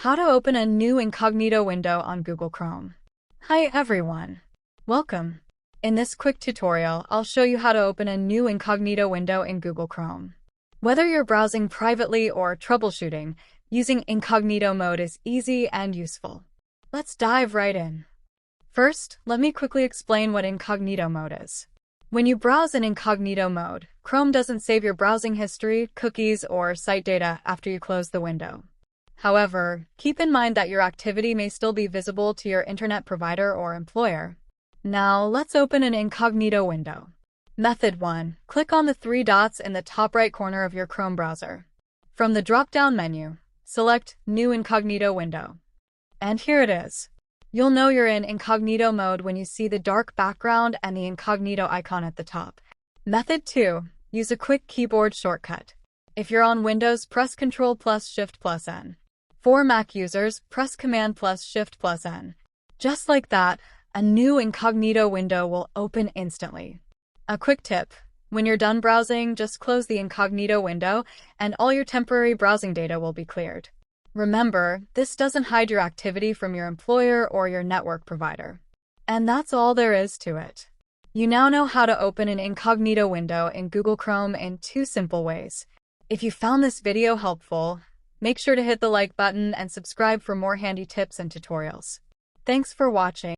How to open a new incognito window on Google Chrome. Hi everyone. Welcome. In this quick tutorial, I'll show you how to open a new incognito window in Google Chrome. Whether you're browsing privately or troubleshooting, using incognito mode is easy and useful. Let's dive right in. First, let me quickly explain what incognito mode is. When you browse in incognito mode, Chrome doesn't save your browsing history, cookies, or site data after you close the window. However, keep in mind that your activity may still be visible to your internet provider or employer. Now, let's open an incognito window. Method 1. Click on the three dots in the top right corner of your Chrome browser. From the drop-down menu, select New Incognito Window. And here it is. You'll know you're in incognito mode when you see the dark background and the incognito icon at the top. Method 2. Use a quick keyboard shortcut. If you're on Windows, press Ctrl+Shift+N. For Mac users, press Command+Shift+N. Just like that, a new incognito window will open instantly. A quick tip: when you're done browsing, just close the incognito window and all your temporary browsing data will be cleared. Remember, this doesn't hide your activity from your employer or your network provider. And that's all there is to it. You now know how to open an incognito window in Google Chrome in 2 simple ways. If you found this video helpful, make sure to hit the like button and subscribe for more handy tips and tutorials. Thanks for watching.